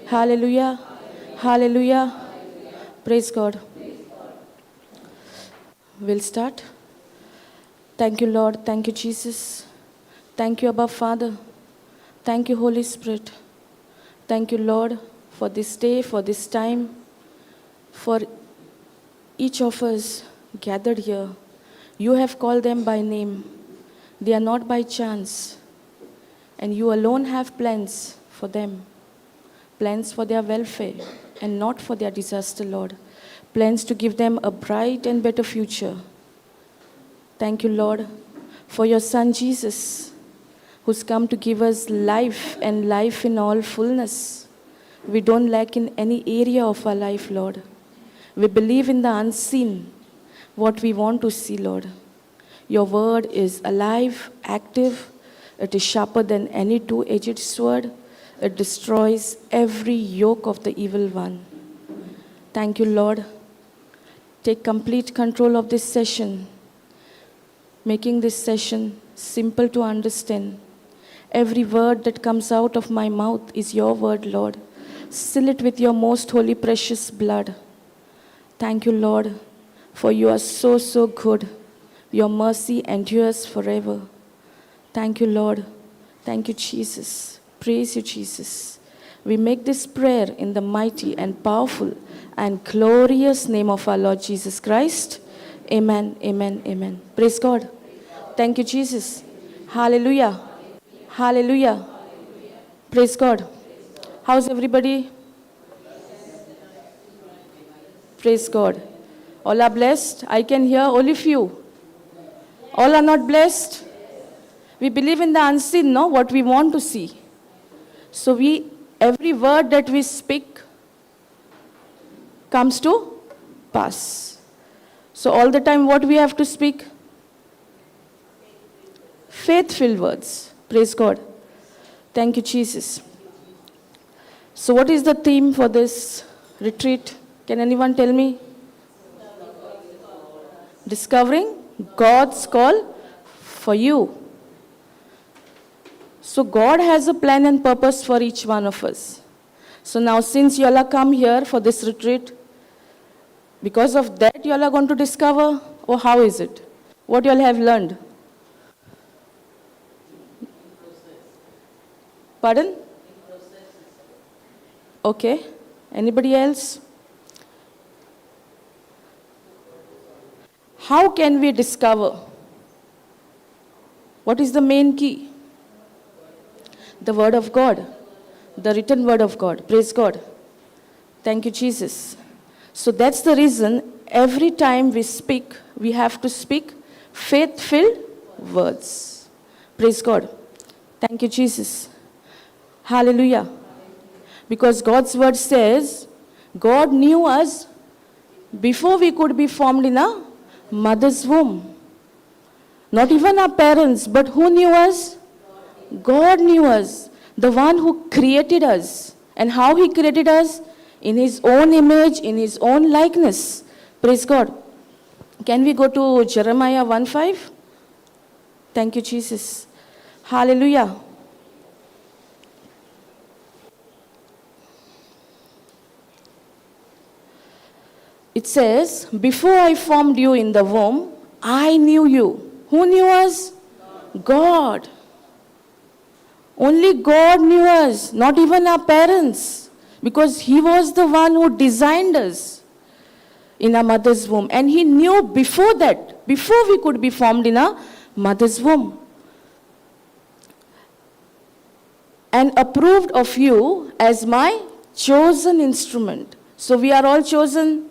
Hallelujah. Hallelujah. Praise God. We'll start. Thank you, Lord. Thank you, Jesus. Thank you, Abba Father. Thank you, Holy Spirit. Thank you, Lord, for this day, for this time, for each of us gathered here. You have called them by name. They are not by chance. And you alone have plans for them. Plans for their welfare and not for their disaster, Lord. Plans to give them a bright and better future. Thank you, Lord, for your Son Jesus, who's come to give us life and life in all fullness. We don't lack in any area of our life, Lord. We believe in the unseen, what we want to see, Lord. Your word is alive, active. It is sharper than any two-edged sword. It destroys every yoke of the evil one. Thank you, Lord. Take complete control of this session, making this session simple to understand. Every word that comes out of my mouth is your word, Lord. Seal it with your most holy, precious blood. Thank you, Lord, for you are so, so good. Your mercy endures forever. Thank you, Lord. Thank you, Jesus. Praise you, Jesus. We make this prayer in the mighty and powerful and glorious name of our Lord Jesus Christ. Amen, amen, amen. Praise God. Thank you, Jesus. Hallelujah. Hallelujah. Praise God. How's everybody? Praise God. All are blessed. I can hear only few. All are not blessed. We believe in the unseen, no? What we want to see. So every word that we speak comes to pass. So all the time what we have to speak? Faith-filled words. Praise God. Thank you, Jesus. So what is the theme for this retreat? Can anyone tell me? Discovering God's call for you. So God has a plan and purpose for each one of us. So now since you all are come here for this retreat, because of that you all are going to discover, or how is it? What you all have learned? Pardon? Okay. Anybody else? How can we discover? What is the main key? The word of God. The written word of God. Praise God. Thank you, Jesus. So that's the reason every time we speak, we have to speak faith-filled words. Praise God. Thank you, Jesus. Hallelujah. Because God's word says, God knew us before we could be formed in a mother's womb. Not even our parents, but who knew us? God knew us, the one who created us. And how he created us? In his own image, in his own likeness. Praise God. Can we go to Jeremiah 1:5? Thank you, Jesus. Hallelujah. It says, before I formed you in the womb, I knew you. Who knew us? God. Only God knew us, not even our parents, because he was the one who designed us in our mother's womb. And he knew before that, before we could be formed in our mother's womb. And approved of you as my chosen instrument. So we are all chosen.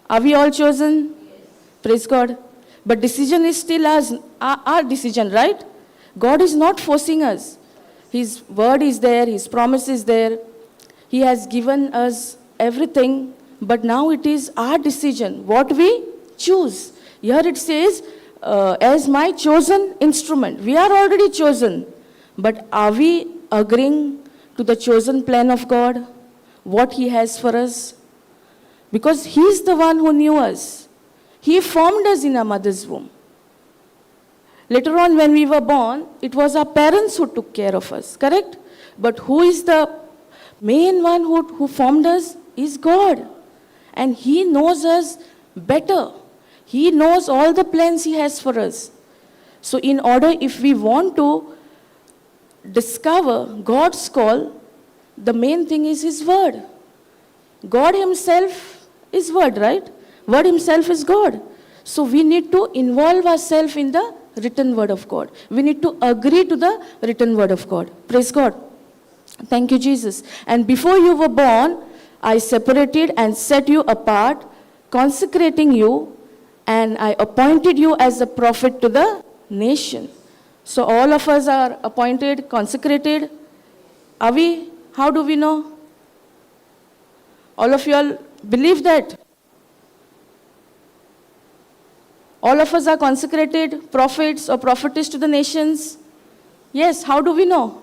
Are we all chosen? Yes. Praise God. But decision is still our decision, right? God is not forcing us. His word is there, his promise is there. He has given us everything, but now it is our decision, what we choose. Here it says, as my chosen instrument. We are already chosen, but are we agreeing to the chosen plan of God? What he has for us? Because he is the one who knew us. He formed us in our mother's womb. Later on, when we were born, it was our parents who took care of us, correct? But who is the Main one who formed us is God. And He knows us better. He knows all the plans He has for us. So in order, if we want to discover God's call, the main thing is His Word. God Himself is Word, right? Word Himself is God. So we need to involve ourselves in the written Word of God. We need to agree to the written Word of God. Praise God. Thank you, Jesus. And before you were born, I separated and set you apart, consecrating you, and I appointed you as a prophet to the nation. So all of us are appointed, consecrated. Are we? How do we know? All of you all believe that? All of us are consecrated prophets or prophetess to the nations. Yes, how do we know?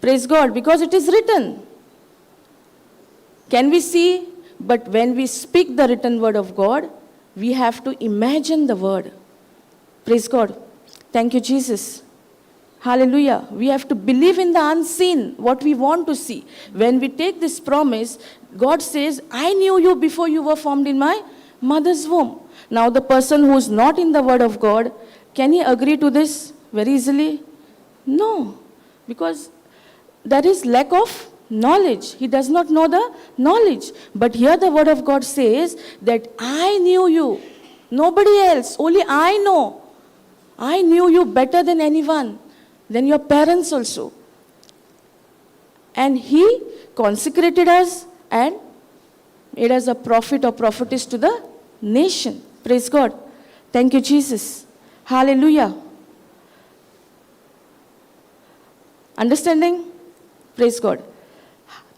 Praise God, because it is written. Can we see? But when we speak the written word of God, we have to imagine the word. Praise God. Thank you, Jesus. Hallelujah. We have to believe in the unseen, what we want to see. When we take this promise, God says, I knew you before you were formed in my mother's womb. Now the person who is not in the word of God, can he agree to this very easily? No. Because there is lack of knowledge. He does not know the knowledge. But here the word of God says that I knew you. Nobody else. Only I know. I knew you better than anyone. Than your parents also. And He consecrated us and made us a prophet or prophetess to the nation. Praise God. Thank you, Jesus. Hallelujah. Understanding? Praise God.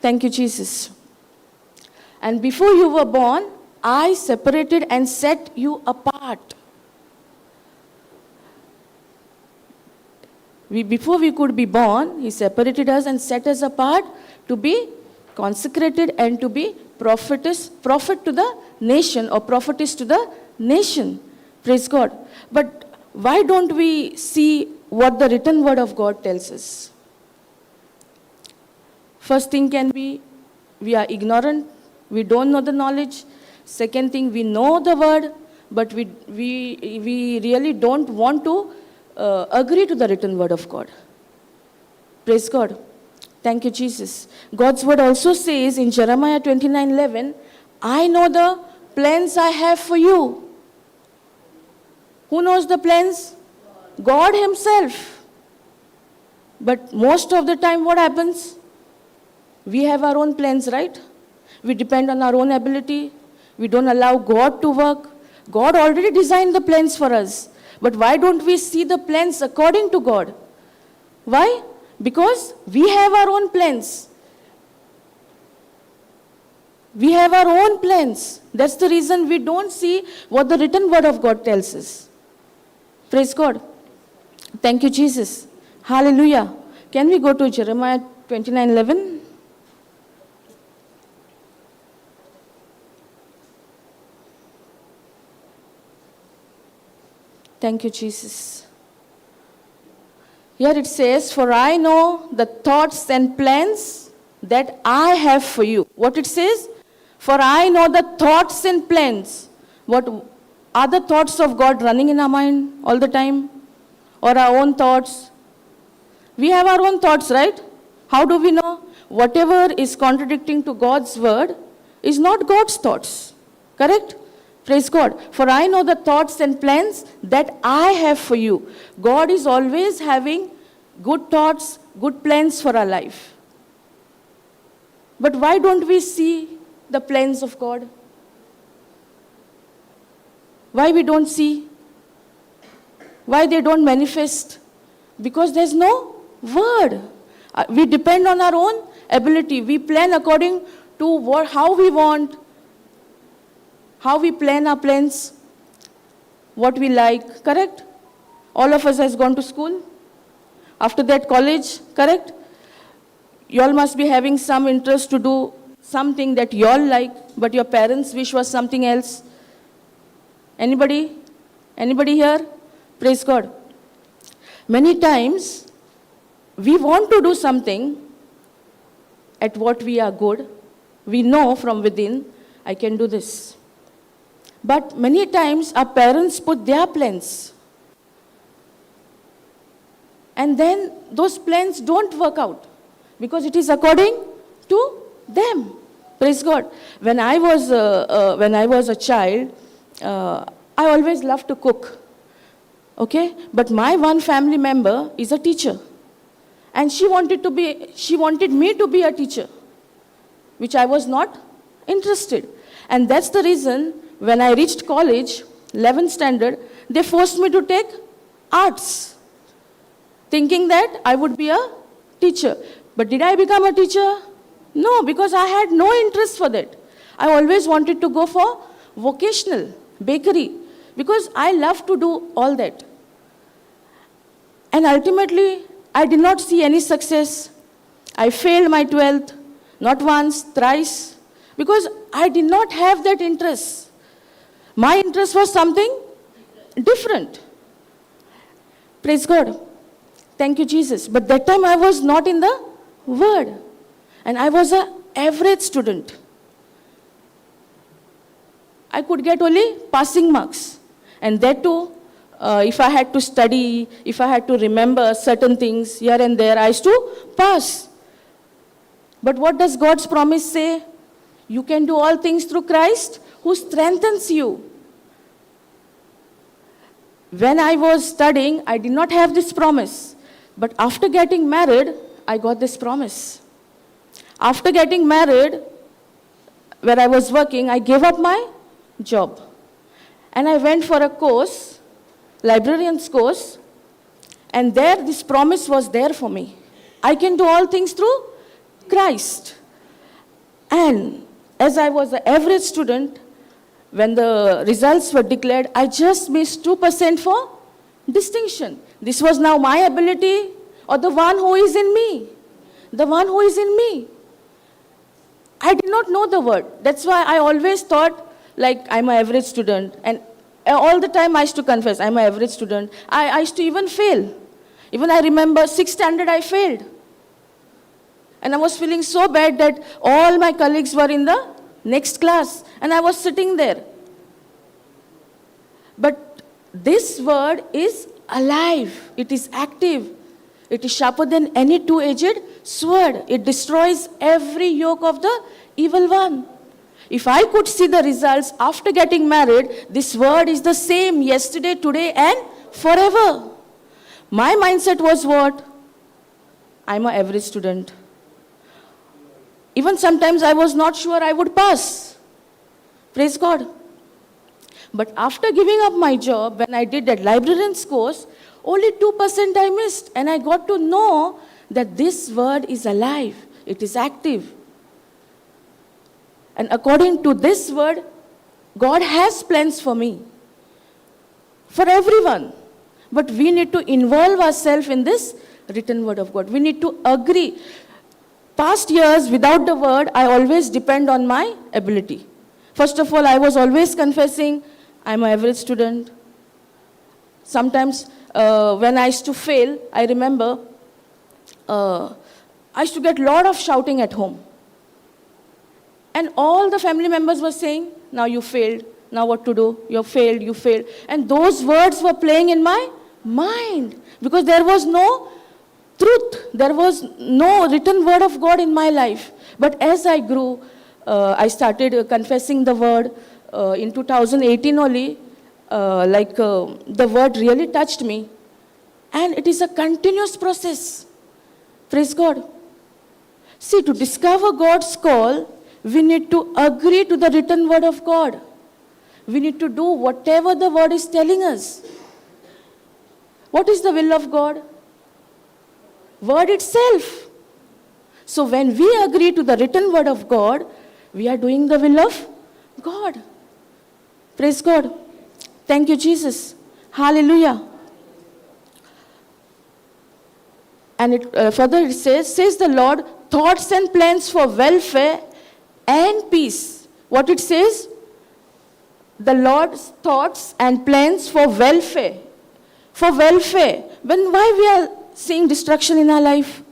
Thank you, Jesus. And before you were born, I separated and set you apart. Before we could be born, He separated us and set us apart to be consecrated and to be prophet to the nation or prophetess to the nation. Praise God. But why don't we see what the written word of God tells us? First thing can be, we are ignorant, we don't know the knowledge. Second thing, we know the word, but we really don't want to agree to the written word of God. Praise God. Thank you, Jesus. God's word also says in Jeremiah 29:11, I know the plans I have for you. Who knows the plans? God Himself. But most of the time what happens? We have our own plans, right? We depend on our own ability. We don't allow God to work. God already designed the plans for us. But why don't we see the plans according to God? Why? Because we have our own plans. We have our own plans. That's the reason we don't see what the written word of God tells us. Praise God. Thank you, Jesus. Hallelujah. Can we go to Jeremiah 29:11? Thank you, Jesus. Here it says, for I know the thoughts and plans that I have for you. What it says? For I know the thoughts and plans. What are the thoughts of God running in our mind all the time? Or our own thoughts? We have our own thoughts, right? How do we know? Whatever is contradicting to God's word is not God's thoughts. Correct? Praise God. For I know the thoughts and plans that I have for you. God is always having good thoughts, good plans for our life. But why don't we see the plans of God? Why we don't see? Why they don't manifest? Because there's no word. We depend on our own ability. We plan according to how we want. How we plan our plans, what we like, correct? All of us has gone to school. After that, college, correct? You all must be having some interest to do something that you all like, but your parents wish was something else. Anybody? Anybody here? Praise God. Many times, we want to do something at what we are good. We know from within, I can do this. But many times our parents put their plans. And then those plans don't work out because it is according to them. Praise God. When I was a child, I always loved to cook. Okay? But my one family member is a teacher. And she wanted me to be a teacher, which I was not interested. And that's the reason when I reached college, 11th standard, they forced me to take arts, thinking that I would be a teacher. But did I become a teacher? No, because I had no interest for that. I always wanted to go for vocational, bakery, because I love to do all that. And ultimately, I did not see any success. I failed my 12th, not once, thrice, because I did not have that interest. My interest was something different. Praise God. Thank you, Jesus. But that time I was not in the Word. And I was an average student. I could get only passing marks. And that too, if I had to study, if I had to remember certain things here and there, I used to pass. But what does God's promise say? You can do all things through Christ who strengthens you. When I was studying, I did not have this promise. But after getting married, I got this promise. After getting married, where I was working, I gave up my job. And I went for a course, librarian's course, and there this promise was there for me. I can do all things through Christ. And as I was an average student, when the results were declared, I just missed 2% for distinction. This was now my ability or the one who is in me. The one who is in me. I did not know the word. That's why I always thought like I'm an average student. And all the time I used to confess, I'm an average student. I used to even fail. Even I remember 6th standard I failed. And I was feeling so bad that all my colleagues were in the next class. And I was sitting there. But this word is alive. It is active. It is sharper than any two-edged sword. It destroys every yoke of the evil one. If I could see the results after getting married, this word is the same yesterday, today, and forever. My mindset was what? I'm an average student. Even sometimes I was not sure I would pass. Praise God. But after giving up my job, when I did that librarian's course, only 2% I missed. And I got to know that this word is alive. It is active. And according to this word, God has plans for me. For everyone. But we need to involve ourselves in this written word of God. We need to agree. Past years, without the word, I always depend on my ability. First of all, I was always confessing, I'm an average student. Sometimes, when I used to fail, I remember, I used to get a lot of shouting at home. And all the family members were saying, now you failed, now what to do? You failed, you failed. And those words were playing in my mind because there was no truth. There was no written word of God in my life. But as I grew, I started confessing the word in 2018 only. The word really touched me. And it is a continuous process. Praise God. See, to discover God's call, we need to agree to the written word of God. We need to do whatever the word is telling us. What is the will of God? Word itself. So when we agree to the written word of God, we are doing the will of God. Praise God. Thank you, Jesus. Hallelujah. And further it says the Lord, thoughts and plans for welfare and peace. What it says? The Lord's thoughts and plans for welfare. For welfare. Why we are seeing destruction in our life?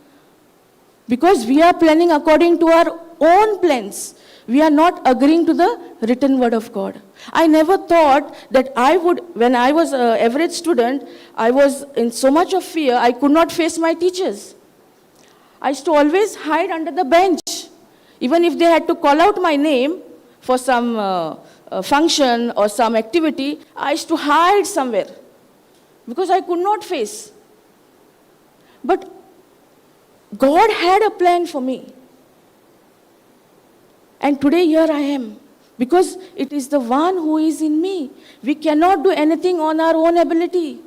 Because we are planning according to our own plans. We are not agreeing to the written word of God. I never thought that I would, when I was an average student, I was in so much of fear, I could not face my teachers. I used to always hide under the bench. Even if they had to call out my name for some function or some activity, I used to hide somewhere because I could not face. But God had a plan for me. And today here I am, because it is the one who is in me. We cannot do anything on our own ability.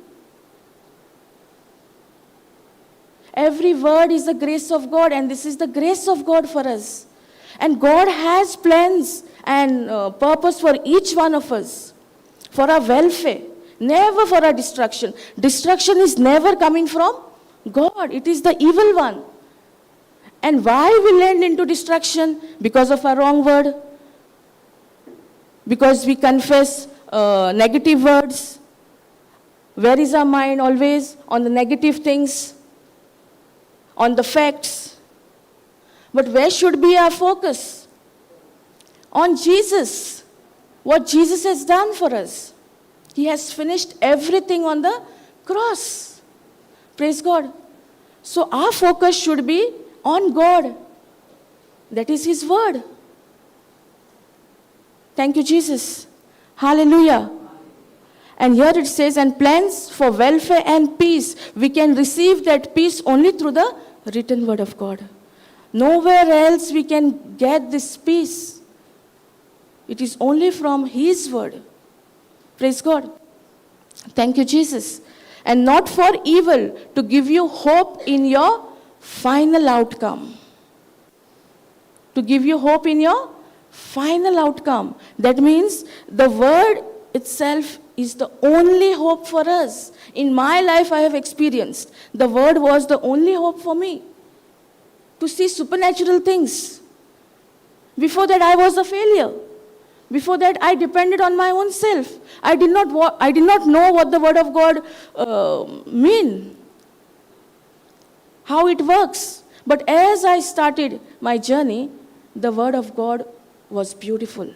Every word is the grace of God, and this is the grace of God for us. And God has plans and purpose for each one of us, for our welfare, never for our destruction. Destruction is never coming from God. It is the evil one. And why we land into destruction? Because of our wrong word. Because we confess negative words. Where is our mind? Always on the negative things, on the facts. But where should be our focus? On Jesus. What Jesus has done for us. He has finished everything on the cross. Praise God. So our focus should be on God. That is His word. Thank you, Jesus. Hallelujah. And here it says, and plans for welfare and peace. We can receive that peace only through the written word of God. Nowhere else we can get this peace. It is only from His word. Praise God. Thank you, Jesus. And not for evil, to give you hope in your final outcome. To give you hope in your final outcome. That means the word itself is the only hope for us. In my life I have experienced, the word was the only hope for me. To see supernatural things. Before that I was a failure. Before that I depended on my own self. I did not know what the word of God mean. How it works. But as I started my journey, the word of God was beautiful.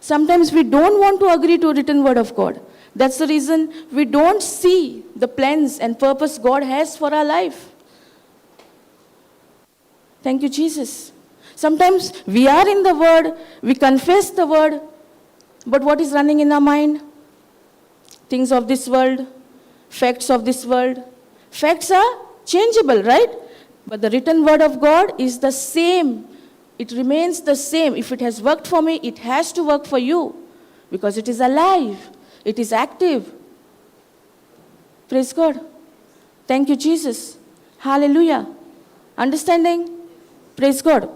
Sometimes we don't want to agree to a written word of God. That's the reason we don't see the plans and purpose God has for our life. Thank you, Jesus. Sometimes we are in the word, we confess the word, but what is running in our mind? Things of this world, facts of this world. Facts are changeable, right? But the written word of God is the same. It remains the same. If it has worked for me, it has to work for you. Because it is alive. It is active. Praise God. Thank you, Jesus. Hallelujah. Understanding? Praise God.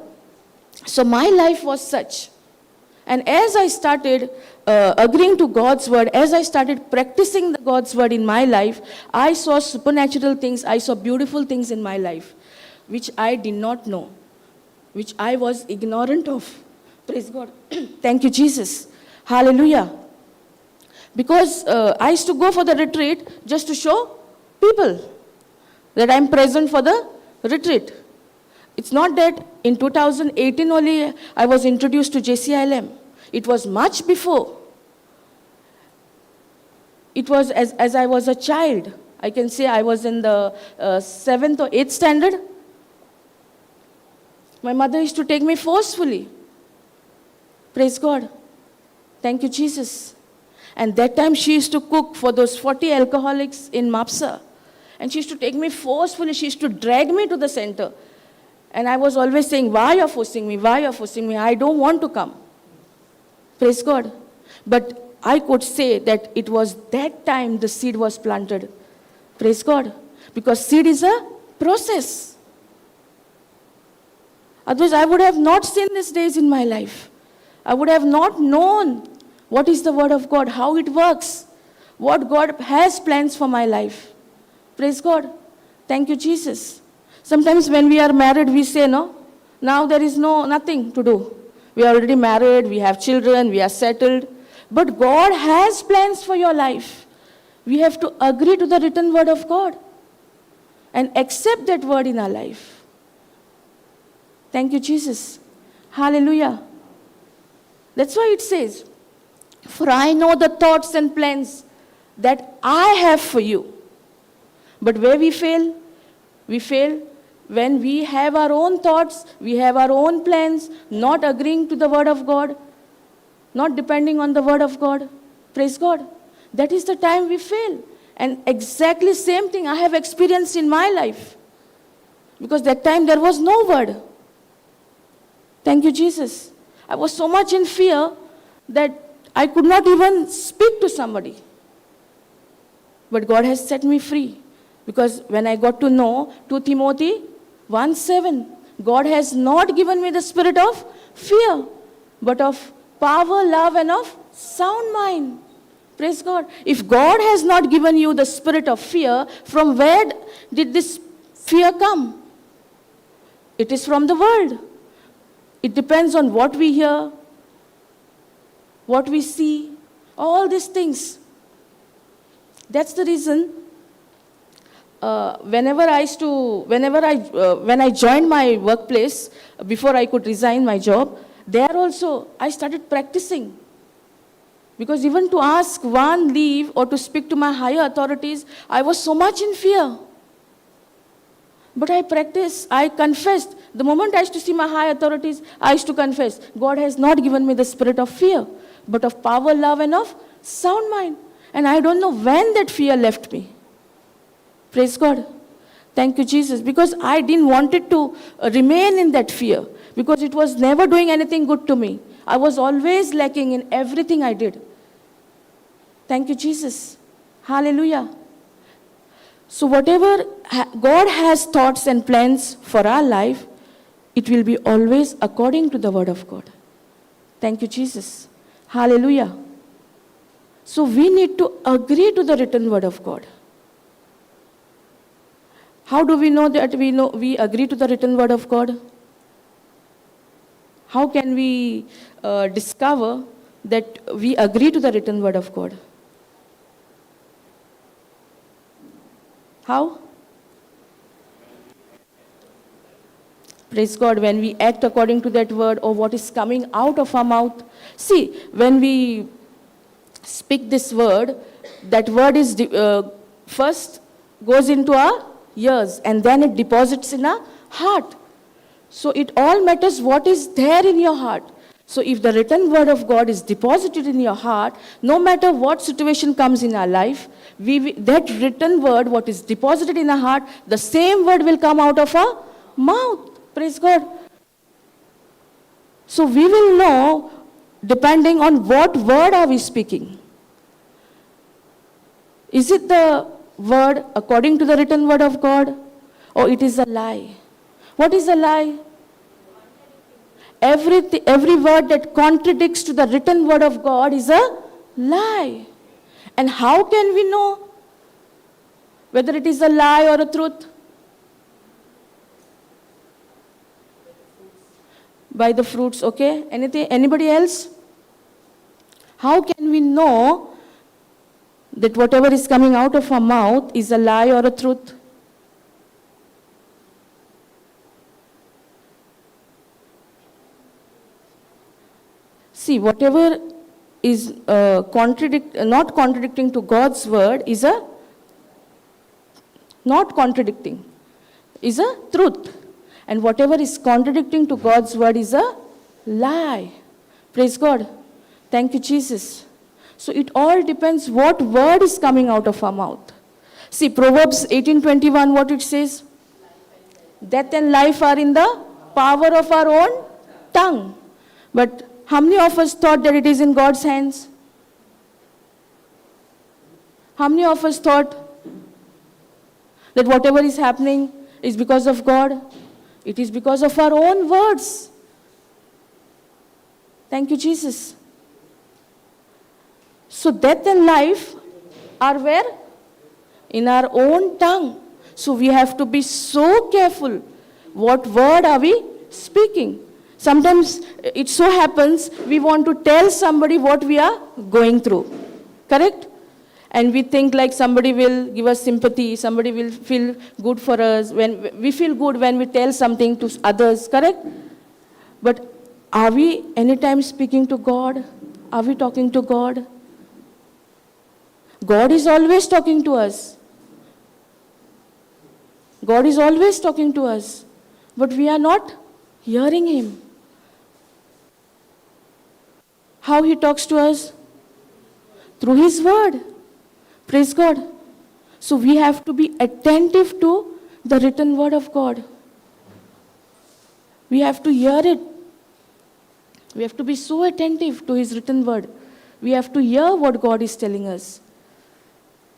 So my life was such. And as I started agreeing to God's word, as I started practicing God's word in my life, I saw supernatural things, I saw beautiful things in my life, which I did not know, which I was ignorant of. Praise God. Thank you, Jesus. Hallelujah. Because I used to go for the retreat just to show people that I'm present for the retreat. It's not that in 2018 only I was introduced to JCILM. It was much before. It was as I was a child. I can say I was in the 7th or 8th standard. My mother used to take me forcefully. Praise God. Thank you, Jesus. And that time she used to cook for those 40 alcoholics in Mapsa. And she used to take me forcefully. She used to drag me to the center. And I was always saying, why you're forcing me? Why you're forcing me? I don't want to come. Praise God. But I could say that it was that time the seed was planted. Praise God. Because seed is a process. Otherwise, I would have not seen these days in my life. I would have not known what is the word of God, how it works, what God has plans for my life. Praise God. Thank you, Jesus. Sometimes when we are married, we say, no, now there is nothing to do. We are already married, we have children, we are settled. But God has plans for your life. We have to agree to the written word of God and accept that word in our life. Thank you, Jesus. Hallelujah. That's why it says, for I know the thoughts and plans that I have for you. But where we fail when we have our own thoughts, we have our own plans, not agreeing to the word of God, not depending on the word of God. Praise God. That is the time we fail. And exactly same thing I have experienced in my life. Because that time there was no word. Thank you, Jesus. I was so much in fear that I could not even speak to somebody. But God has set me free. Because when I got to know 2 Timothy 1:7, God has not given me the spirit of fear, but of power, love, and of sound mind. Praise God. If God has not given you the spirit of fear, from where did this fear come? It is from the world. It depends on what we hear, what we see, all these things. That's the reason when I joined my workplace, before I could resign my job, there also I started practicing. Because even to ask one leave or to speak to my higher authorities, I was so much in fear. But I practiced, I confessed. The moment I used to see my high authorities, I used to confess, God has not given me the spirit of fear, but of power, love, and of sound mind. And I don't know when that fear left me. Praise God. Thank you, Jesus. Because I didn't want it to remain in that fear. Because it was never doing anything good to me. I was always lacking in everything I did. Thank you, Jesus. Hallelujah. So whatever God has thoughts and plans for our life, it will be always according to the word of God. Thank you, Jesus. Hallelujah. So we need to agree to the written word of God. How do we know that we agree to the written word of God? How can we discover that we agree to the written word of God? How? Praise God, when we act according to that word or what is coming out of our mouth. See, when we speak this word, that word is first goes into our ears and then it deposits in our heart. So it all matters what is there in your heart. So if the written word of God is deposited in your heart, no matter what situation comes in our life, that written word, what is deposited in our heart, the same word will come out of our mouth. Praise God. So we will know depending on what word are we speaking. Is it the word according to the written word of God, or it is a lie? What is a lie? Every word that contradicts to the written word of God is a lie. And how can we know whether it is a lie or a truth? By the fruits, okay? Anybody else? How can we know that whatever is coming out of our mouth is a lie or a truth? See, whatever is not contradicting to God's word is a truth. And whatever is contradicting to God's word is a lie. Praise God. Thank you, Jesus. So it all depends what word is coming out of our mouth. See, Proverbs 18:21, what it says? Death and life are in the power of our own tongue. But how many of us thought that it is in God's hands? How many of us thought that whatever is happening is because of God? It is because of our own words. Thank you, Jesus. So death and life are where? In our own tongue. So we have to be so careful. What word are we speaking? Sometimes it so happens we want to tell somebody what we are going through. Correct? And we think like somebody will give us sympathy, somebody will feel good for us. When we feel good when we tell something to others, correct? But are we anytime speaking to God? Are we talking to God? God is always talking to us. God is always talking to us. But we are not hearing Him. How He talks to us? Through His word. Praise God. So we have to be attentive to the written word of God. We have to hear it. We have to be so attentive to His written word. We have to hear what God is telling us.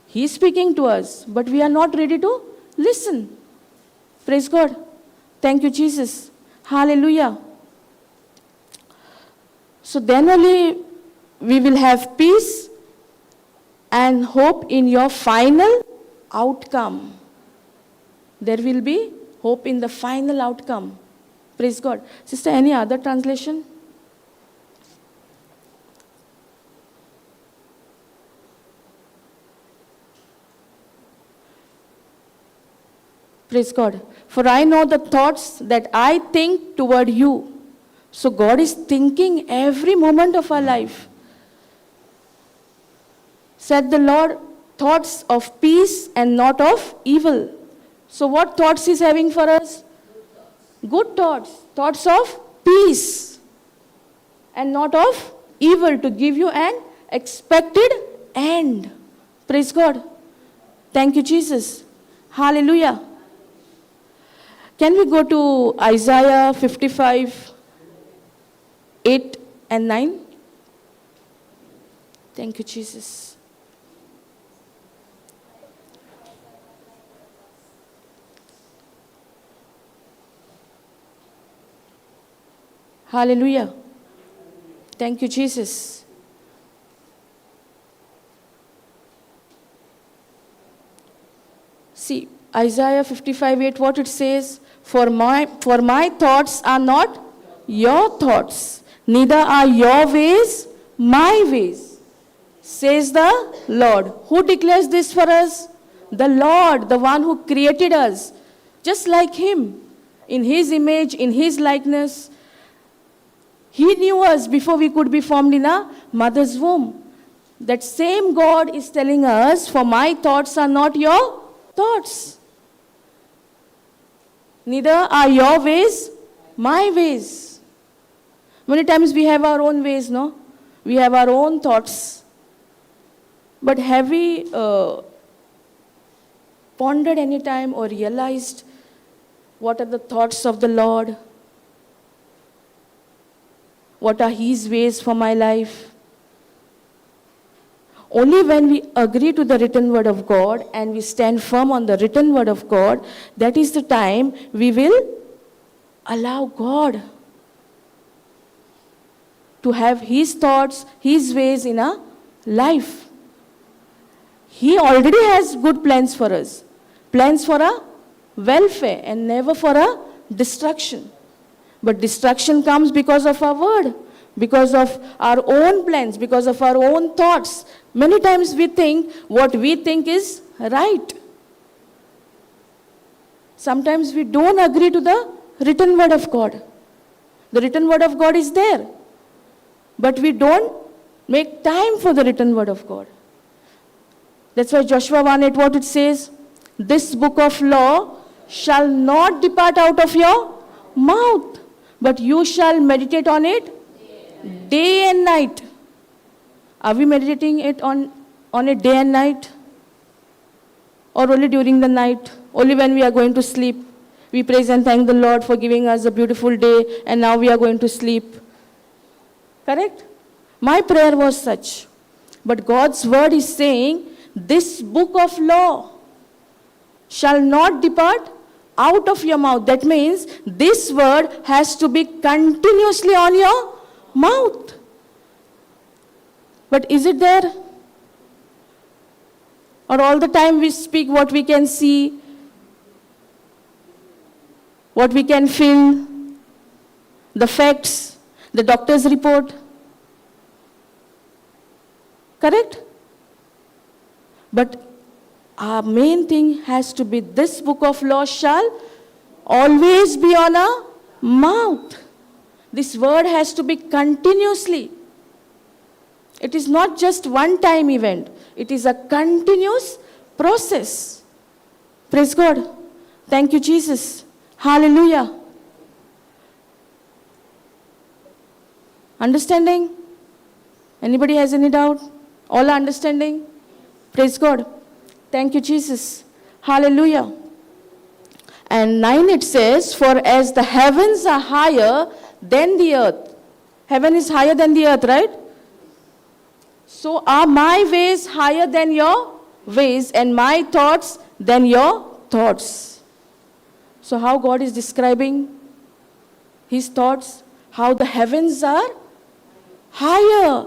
He is speaking to us, but we are not ready to listen. Praise God. Thank you, Jesus. Hallelujah. So then only we will have peace and hope in your final outcome. There will be hope in the final outcome. Praise God. Sister, any other translation? Praise God. For I know the thoughts that I think toward you. So God is thinking every moment of our life. Said the Lord, thoughts of peace and not of evil. So what thoughts He's having for us? Good thoughts. Thoughts of peace and not of evil, to give you an expected end. Praise God. Thank you, Jesus. Hallelujah. Can we go to Isaiah 55, 8 and 9? Thank you, Jesus. Hallelujah. Thank you, Jesus. See, Isaiah 55, 8, what it says, for my thoughts are not your thoughts, neither are your ways my ways, says the Lord. Who declares this for us? The Lord, the one who created us, just like Him, in His image, in His likeness. He knew us before we could be formed in a mother's womb. That same God is telling us, for my thoughts are not your thoughts. Neither are your ways my ways. Many times we have our own ways, no? We have our own thoughts. But have we pondered any time or realized what are the thoughts of the Lord? What are His ways for my life? Only when we agree to the written word of God and we stand firm on the written word of God, that is the time we will allow God to have His thoughts, His ways in our life. He already has good plans for us. Plans for our welfare and never for our destruction. But destruction comes because of our word, because of our own plans, because of our own thoughts. Many times we think what we think is right. Sometimes we don't agree to the written word of God. The written word of God is there, but we don't make time for the written word of God. That's why Joshua 1:8, what it says, this book of law shall not depart out of your mouth, but you shall meditate on it day and night. Are we meditating it on it day and night? Or only during the night? Only when we are going to sleep? We praise and thank the Lord for giving us a beautiful day, and now we are going to sleep. Correct? My prayer was such. But God's word is saying, this book of law shall not depart out of your mouth. That means this word has to be continuously on your mouth. But is it there? Or all the time we speak what we can see, what we can feel, the facts, the doctor's report. Correct? But our main thing has to be this book of law shall always be on our mouth. This word has to be continuously. It is not just one-time event. It is a continuous process. Praise God. Thank you, Jesus. Hallelujah. Understanding? Anybody has any doubt? All are understanding? Praise God. Thank you, Jesus. Hallelujah. And 9 it says, for as the heavens are higher than the earth. Heaven is higher than the earth, right? So are my ways higher than your ways, and my thoughts than your thoughts. So how God is describing his thoughts? How the heavens are higher.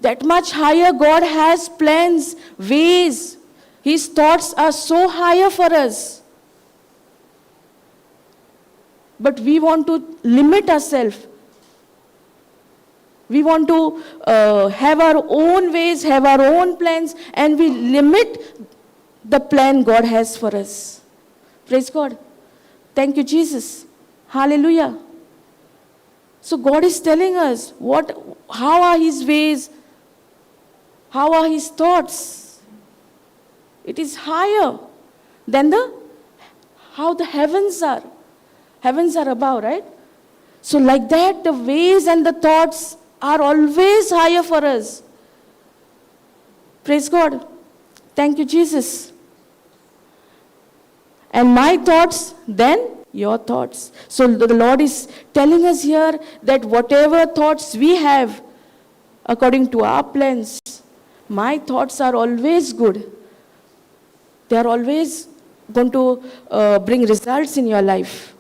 That much higher God has plans, ways. His thoughts are so higher for us. But we want to limit ourselves. We want to have our own ways, have our own plans, and we limit the plan God has for us. Praise God. Thank you, Jesus. Hallelujah. So God is telling us how are his ways, how are his thoughts. It is higher than how the heavens are. Heavens are above, right? So like that, the ways and the thoughts are always higher for us. Praise God. Thank you, Jesus. And my thoughts, then your thoughts. So the Lord is telling us here that whatever thoughts we have, according to our plans, my thoughts are always good. They are always going to bring results in your life.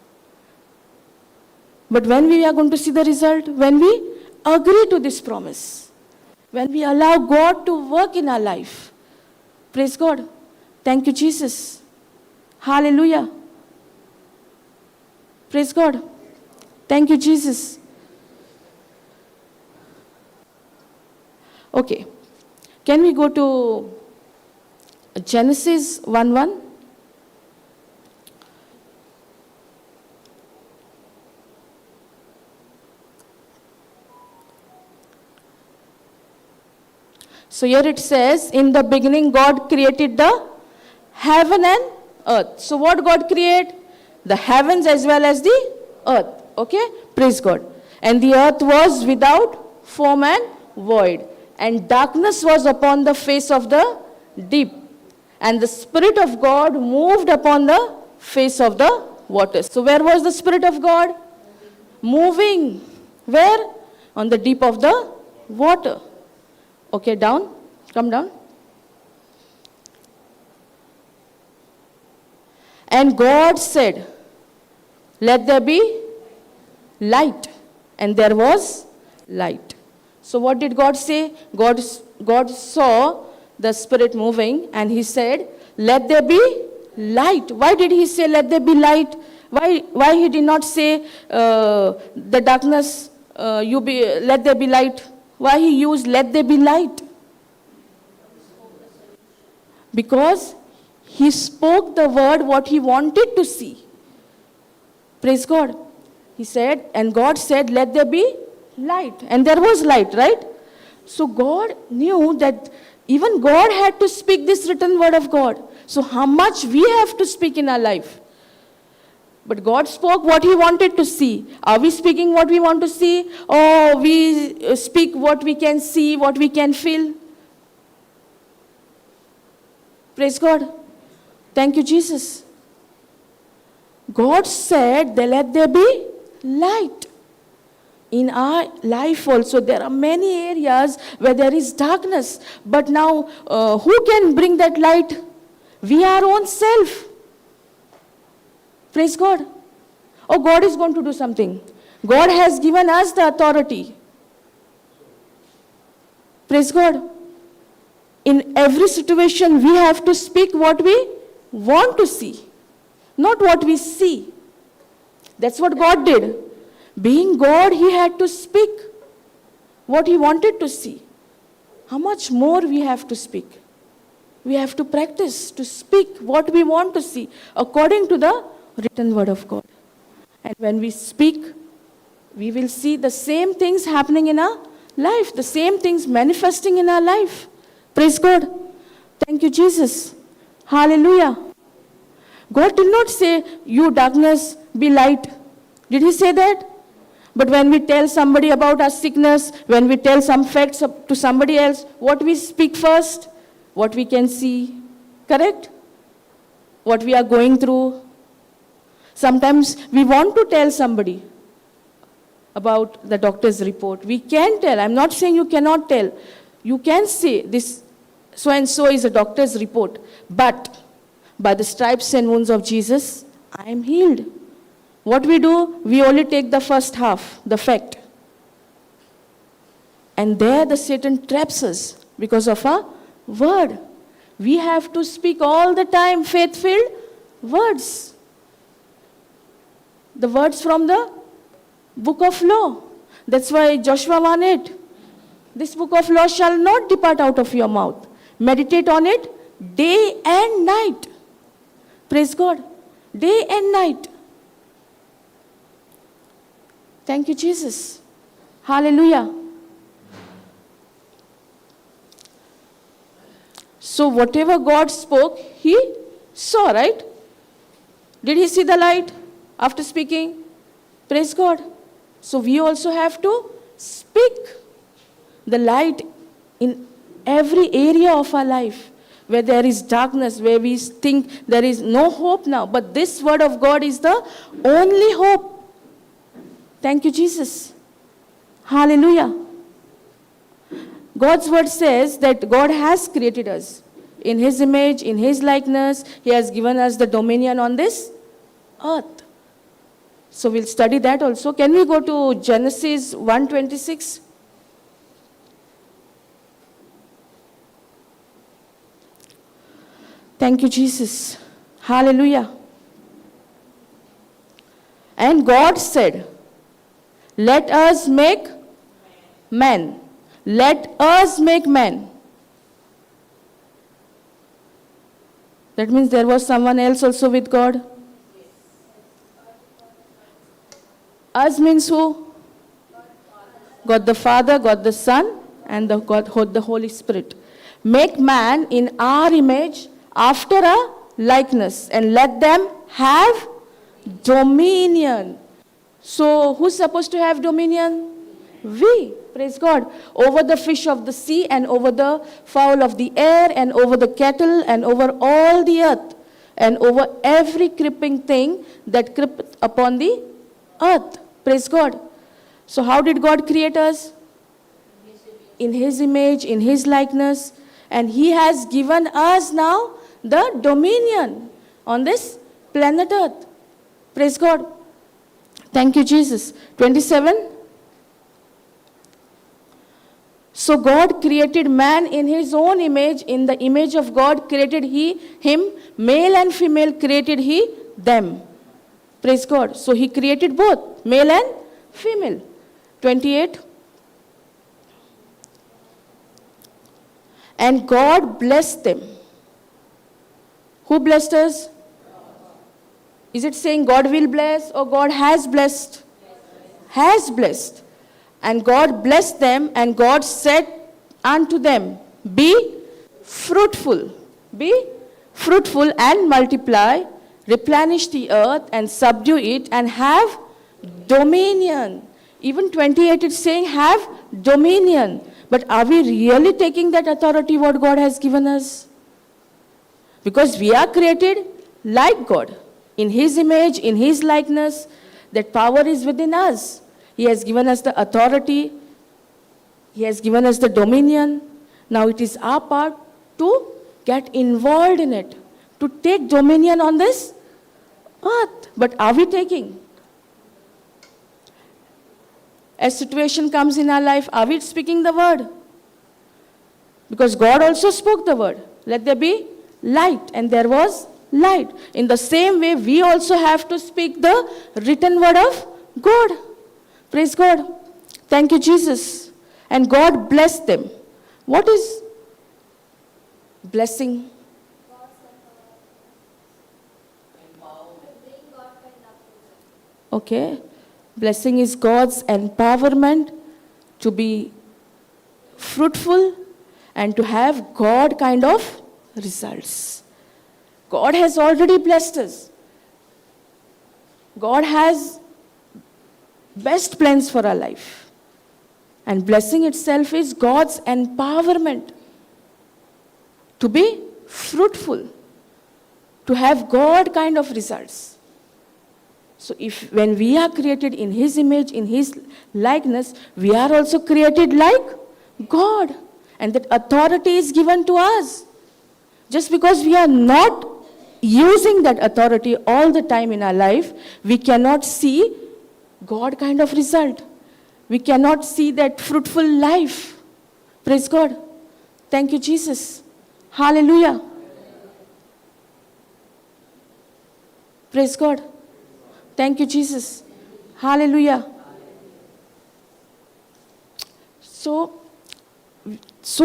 But when we are going to see the result? When we agree to this promise. When we allow God to work in our life. Praise God. Thank you, Jesus. Hallelujah. Praise God. Thank you, Jesus. Okay. Can we go to Genesis 1:1? So here it says, in the beginning God created the heaven and earth. So what God created? The heavens as well as the earth. Okay? Praise God. And the earth was without form and void. And darkness was upon the face of the deep. And the Spirit of God moved upon the face of the waters. So where was the Spirit of God? Moving. Where? On the deep of the water. Okay, down. Come down. And God said, let there be light. And there was light. So what did God say? God saw the Spirit moving and he said, let there be light. Why did he say, let there be light? Why he did not say, the darkness, let there be light? Why he used let there be light? Because he spoke the word what he wanted to see. Praise God. He said, and God said, let there be light. And there was light, right? So God knew that even God had to speak this written word of God. So how much we have to speak in our life? But God spoke what he wanted to see. Are we speaking what we want to see? Or we speak what we can see, what we can feel? Praise God. Thank you, Jesus. God said, let there be light. In our life also, there are many areas where there is darkness. But now, who can bring that light? We are own self. Praise God. Oh, God is going to do something. God has given us the authority. Praise God. In every situation, we have to speak what we want to see, not what we see. That's what God did. Being God, he had to speak what he wanted to see. How much more we have to speak? We have to practice to speak what we want to see according to the written word of God. And when we speak, we will see the same things happening in our life, the same things manifesting in our life. Praise God. Thank you, Jesus. Hallelujah. God did not say, you darkness, be light. Did he say that? But when we tell somebody about our sickness, when we tell some facts to somebody else, what we speak first? What we can see. Correct? What we are going through. Sometimes we want to tell somebody about the doctor's report. We can tell. I'm not saying you cannot tell. You can say this so and so is a doctor's report. But by the stripes and wounds of Jesus, I am healed. What we do, we only take the first half, the fact. And there the Satan traps us because of our word. We have to speak all the time faith-filled words. The words from the book of law. That's why Joshua 1:8. This book of law shall not depart out of your mouth. Meditate on it day and night. Praise God. Day and night. Thank you, Jesus. Hallelujah. So whatever God spoke, he saw, right? Did he see the light after speaking? Praise God. So we also have to speak the light in every area of our life. Where there is darkness, where we think there is no hope now. But this word of God is the only hope. Thank you, Jesus. Hallelujah. God's word says that God has created us in his image, in his likeness. He has given us the dominion on this earth. So we'll study that also. Can we go to Genesis 1:26? Thank you, Jesus. Hallelujah. And God said, let us make man. Let us make man. That means there was someone else also with God. Us means who? God the Father, God the Son, and God the Holy Spirit. Make man in our image, after a likeness, and let them have dominion. So who's supposed to have dominion? We. Praise God. Over the fish of the sea, and over the fowl of the air, and over the cattle, and over all the earth, and over every creeping thing that creepeth upon the earth. Praise God. So how did God create us? In his image, in his likeness. And he has given us now the dominion on this planet earth. Praise God. Thank you, Jesus. 27. So God created man in his own image. In the image of God created he him. Male and female created he them. Praise God. So he created both, male and female. 28. And God blessed them. Who blessed us? Is it saying God will bless or God has blessed? Has blessed. And God blessed them, and God said unto them, be fruitful. Be fruitful and multiply, replenish the earth and subdue it, and have dominion. Even 28 it's saying have dominion. But are we really taking that authority what God has given us? Because we are created like God, in his image, in his likeness. That power is within us. He has given us the authority. He has given us the dominion. Now it is our part to get involved in it, to take dominion on this earth. But are we taking? As situation comes in our life, are we speaking the word? Because God also spoke the word. Let there be light, and there was light. In the same way, we also have to speak the written word of God. Praise God. Thank you, Jesus. And God blessed them. What is Blessing. Okay. Blessing is God's empowerment to be fruitful and to have God kind of results. God has already blessed us. God has best plans for our life. And blessing itself is God's empowerment to be fruitful, to have God kind of results. So when we are created in His image, in His likeness, we are also created like God. And that authority is given to us. Just because we are not using that authority all the time in our life, we cannot see God kind of result. We cannot see that fruitful life. Praise God. Thank you, Jesus. Hallelujah. Praise God. Thank you, Jesus. Hallelujah. So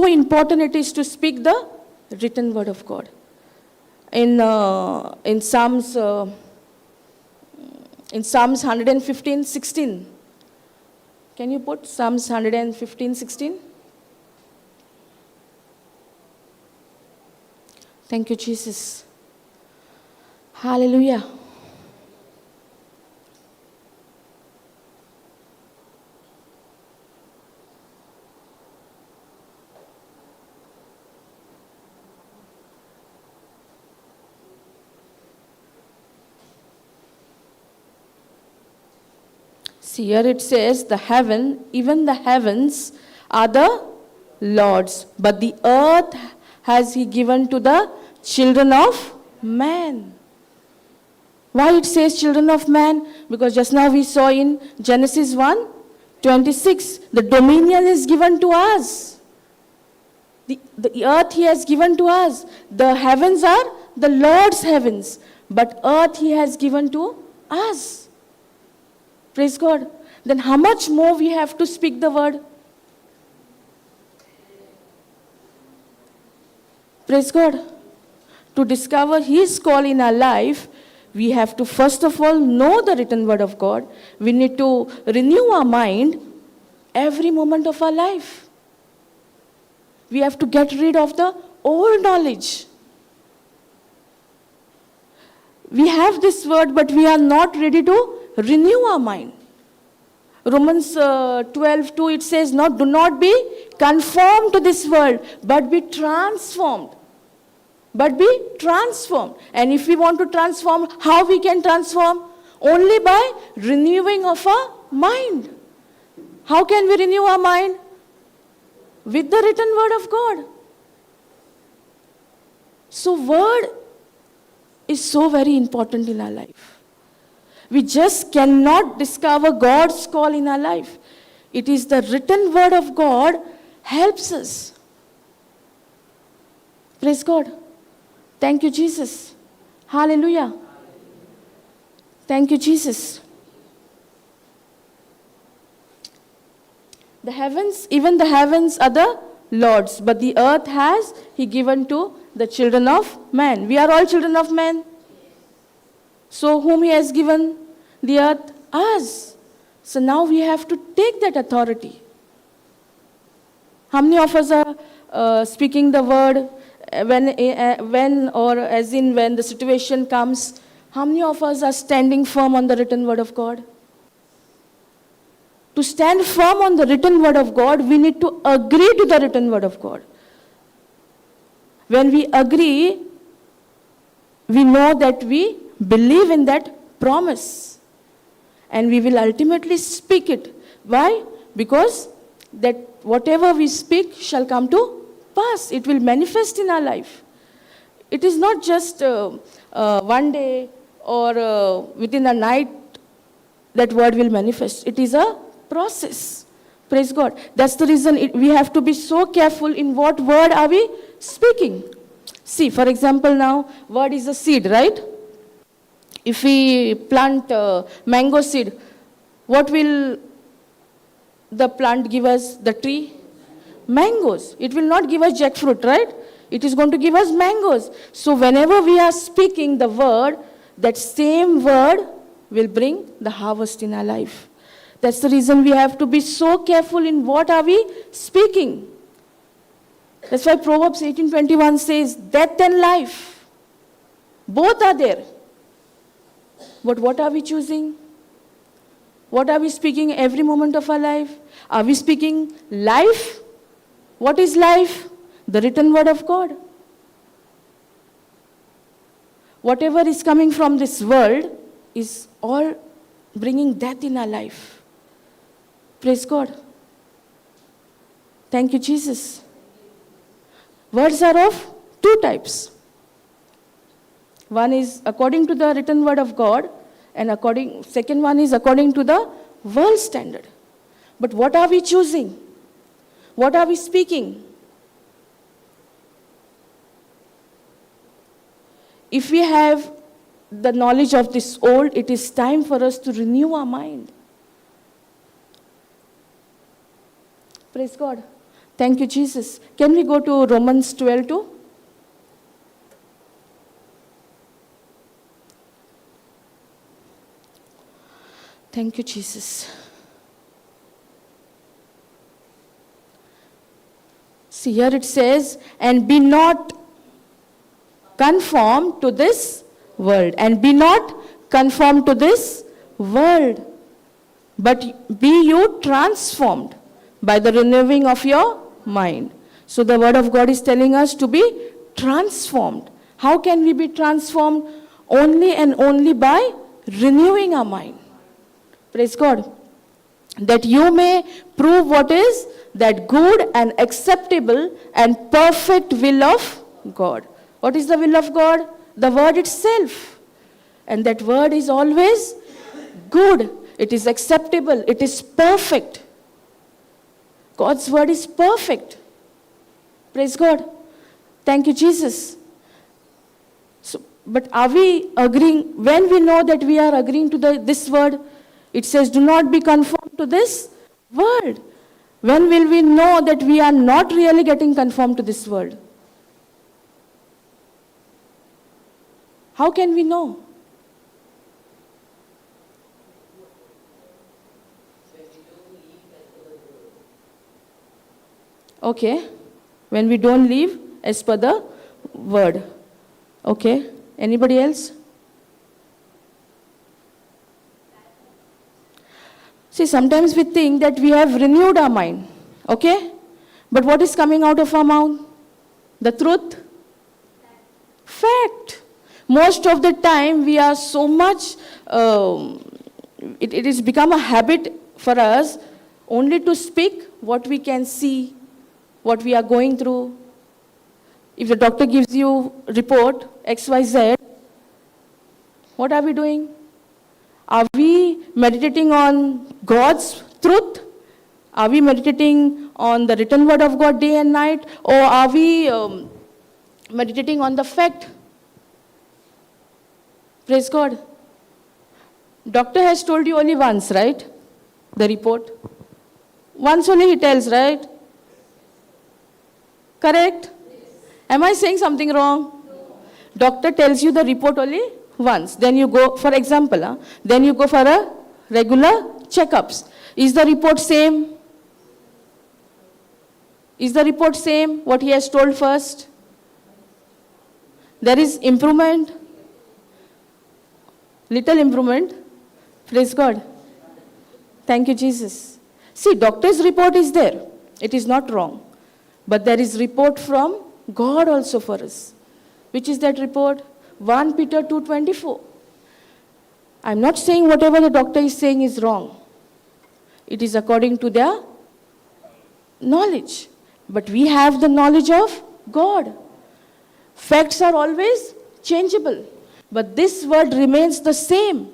important it is to speak the written word of God. In Psalms 115:16. Can you put Psalms 115:16? Thank you, Jesus. Hallelujah. See, here it says, even the heavens are the Lord's, but the earth has He given to the children of man. Why it says children of man? Because just now we saw in Genesis 1:26, the dominion is given to us. The earth He has given to us. The heavens are the Lord's heavens, but earth He has given to us. Praise God. Then how much more we have to speak the word? Praise God. To discover His call in our life, we have to first of all know the written word of God. We need to renew our mind every moment of our life. We have to get rid of the old knowledge. We have this word, but we are not ready to renew our mind. Romans 12:2, it says, do not be conformed to this world, but be transformed. But be transformed. And if we want to transform, how we can transform? Only by renewing of our mind. How can we renew our mind? With the written word of God. So word is so very important in our life. We just cannot discover God's call in our life. It is the written word of God helps us. Praise God. Thank you, Jesus. Hallelujah. Thank you, Jesus. Even the heavens are the Lord's, but the earth has He given to the children of man. We are all children of man. So whom He has given the earth? Us. So now we have to take that authority. How many of us are speaking the word when the situation comes? How many of us are standing firm on the written word of God? To stand firm on the written word of God, we need to agree to the written word of God. When we agree, we know that we believe in that promise. And we will ultimately speak it. Why? Because that whatever we speak shall come to pass. It will manifest in our life. It is not just one day or within a night that word will manifest. It is a process. Praise God. That's the reason we have to be so careful in what word are we speaking. See, for example now, word is a seed, right? If we plant mango seed, what will the plant give us, the tree? Mangoes. It will not give us jackfruit, right? It is going to give us mangoes. So whenever we are speaking the word, that same word will bring the harvest in our life. That's the reason we have to be so careful in what are we speaking. That's why Proverbs 18:21 says, death and life, both are there. But what are we choosing? What are we speaking every moment of our life? Are we speaking life? What is life? The written word of God. Whatever is coming from this world is all bringing death in our life. Praise God. Thank you, Jesus. Words are of two types. One is according to the written word of God, and second one is according to the world standard. But what are we choosing? What are we speaking? If we have the knowledge of this old, it is time for us to renew our mind. Praise God. Thank you, Jesus. Can we go to Romans 12:2? Thank you, Jesus. See, here it says, and be not conformed to this world. And be not conformed to this world, but be you transformed by the renewing of your mind. So the word of God is telling us to be transformed. How can we be transformed? Only and only by renewing our mind. Praise God. That you may prove what is that good and acceptable and perfect will of God. What is the will of God? The word itself. And that word is always good. It is acceptable. It is perfect. God's word is perfect. Praise God. Thank you, Jesus. So, but are we agreeing? When we know that we are agreeing to this word, it says, do not be conformed to this world. When will we know that we are not really getting conformed to this world? How can we know? Okay. When we don't live as per the word. Okay. Anybody else? See, sometimes we think that we have renewed our mind. Okay? But what is coming out of our mouth? The truth? Fact. Most of the time we are so much, it has become a habit for us only to speak what we can see, what we are going through. If the doctor gives you report, XYZ, what are we doing? Are we meditating on God's truth? Are we meditating on the written word of God day and night? Or are we meditating on the fact? Praise God. Doctor has told you only once, right? The report. Once only he tells, right? Correct? Yes. Am I saying something wrong? No. Doctor tells you the report only once. Then you go, for example, then you go for a regular checkups. Is the report same? Is the report same, what he has told first? There is improvement. Little improvement. Praise God. Thank you, Jesus. See, doctor's report is there. It is not wrong. But there is report from God also for us. Which is that report? 1 Peter 2:24. I'm not saying whatever the doctor is saying is wrong. It is according to their knowledge. But we have the knowledge of God. Facts are always changeable. But this word remains the same.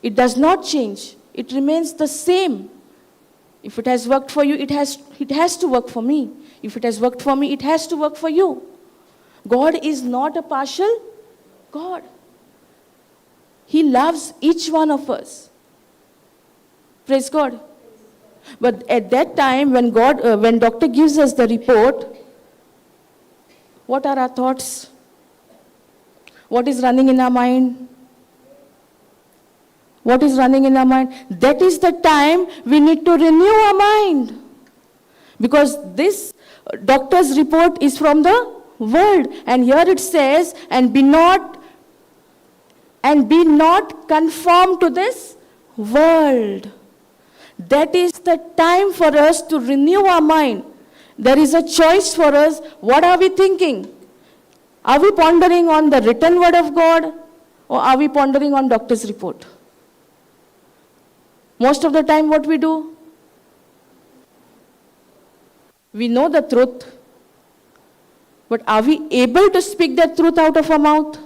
It does not change. It remains the same. If it has worked for you, it has to work for me. If it has worked for me, it has to work for you. God is not a partial God. He loves each one of us. Praise God. But at that time, when doctor gives us the report, What are our thoughts? What is running in our mind? What is running in our mind? That is the time we need to renew our mind. Because this doctor's report is from the world. And here it says, and be not conformed to this world. That is the time for us to renew our mind. There is a choice for us. What are we thinking? Are we pondering on the written word of God, or are we pondering on doctor's report? Most of the time what we do? We know the truth, but are we able to speak that truth out of our mouth?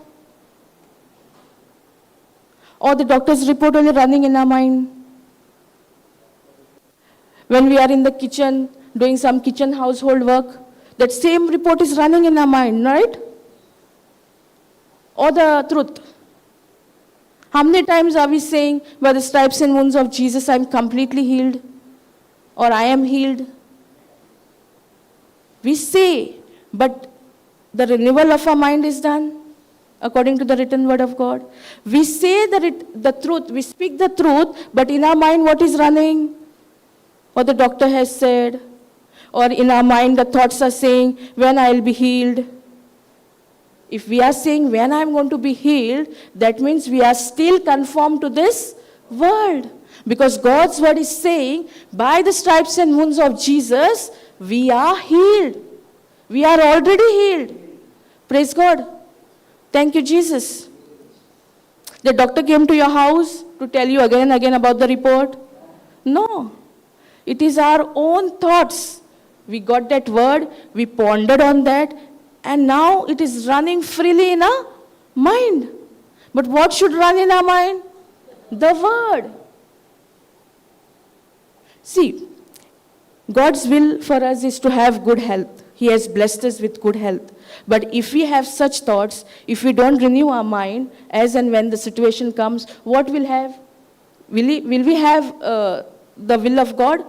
Or the doctor's report only running in our mind? When we are in the kitchen, doing some kitchen household work, that same report is running in our mind, right? Or the truth? How many times are we saying, by the stripes and wounds of Jesus, I am completely healed? Or I am healed? We say, but the renewal of our mind is done according to the written word of God. We say the truth, we speak the truth, but in our mind what is running? What the doctor has said. Or in our mind the thoughts are saying, when I will be healed. If we are saying, when I am going to be healed, that means we are still conformed to this world. Because God's word is saying, by the stripes and wounds of Jesus, we are healed. We are already healed. Praise God. Thank you, Jesus. The doctor came to your house to tell you again and again about the report? No. It is our own thoughts. We got that word, we pondered on that, and now it is running freely in our mind. But what should run in our mind? The word. See, God's will for us is to have good health. He has blessed us with good health. But if we have such thoughts, if we don't renew our mind, as and when the situation comes, what we'll have? Will we have the will of God?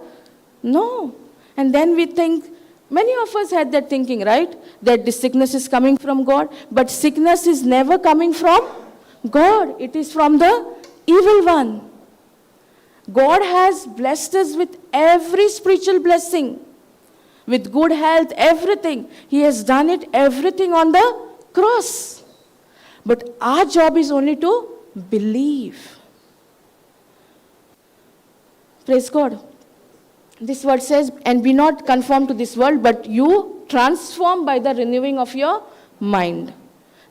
No. And then we think, many of us had that thinking, right? That this sickness is coming from God. But sickness is never coming from God. It is from the evil one. God has blessed us with every spiritual blessing, with good health, everything. He has done it, everything on the cross. But our job is only to believe. Praise God. This word says, and be not conformed to this world, but you transform by the renewing of your mind.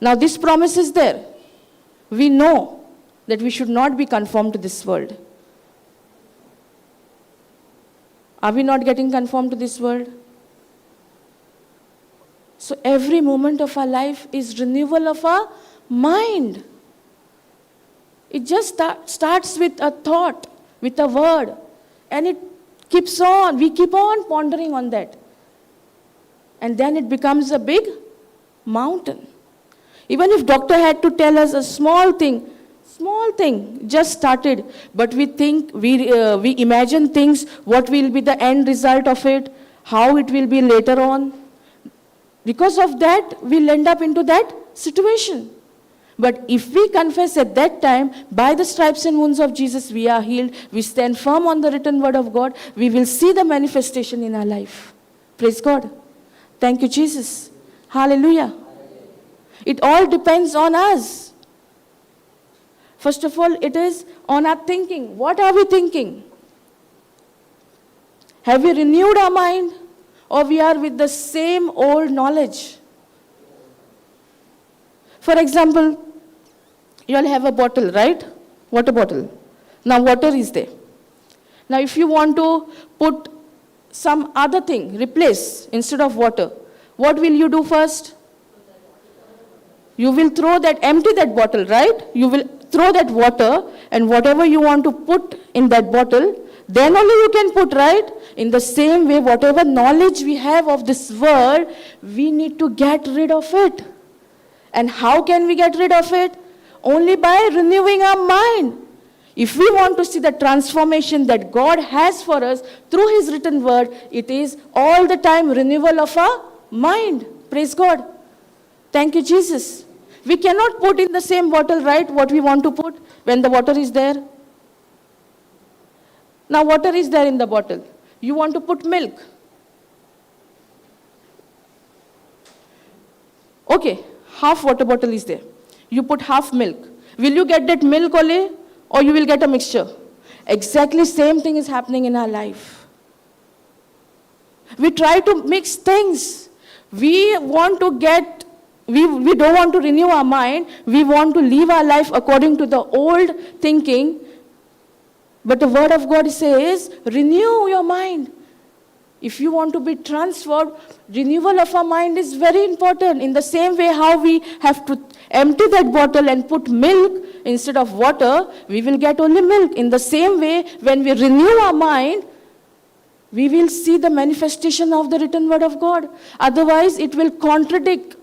Now this promise is there. We know that we should not be conformed to this world. Are we not getting conformed to this world? So every moment of our life is renewal of our mind. It just starts with a thought, with a word, and it keeps on. We keep on pondering on that. And then it becomes a big mountain. Even if doctor had to tell us a small thing, just started, but we think, we imagine things, what will be the end result of it, how it will be later on. Because of that, we'll end up into that situation. But if we confess at that time, by the stripes and wounds of Jesus, we are healed, we stand firm on the written word of God, we will see the manifestation in our life. Praise God. Thank you, Jesus. Hallelujah. It all depends on us. First of all, it is on our thinking. What are we thinking? Have we renewed our mind? Or we are with the same old knowledge? For example, you all have a bottle, right? Water bottle. Now water is there. Now if you want to put some other thing, replace instead of water, what will you do first? You will empty that bottle, right? You will throw that water, and whatever you want to put in that bottle, then only you can put, right? In the same way, whatever knowledge we have of this world, we need to get rid of it. And how can we get rid of it? Only by renewing our mind. If we want to see the transformation that God has for us through His written word, it is all the time renewal of our mind. Praise God. Thank you, Jesus. We cannot put in the same bottle, right, what we want to put when the water is there. Now, water is there in the bottle. You want to put milk. Okay, half water bottle is there. You put half milk. Will you get that milk only, or you will get a mixture? Exactly same thing is happening in our life. We try to mix things. We want to get, we don't want to renew our mind. We want to live our life according to the old thinking. But the word of God says, renew your mind. If you want to be transformed, renewal of our mind is very important. In the same way how we have to empty that bottle and put milk instead of water, we will get only milk. In the same way, when we renew our mind, we will see the manifestation of the written word of God. Otherwise, it will contradict.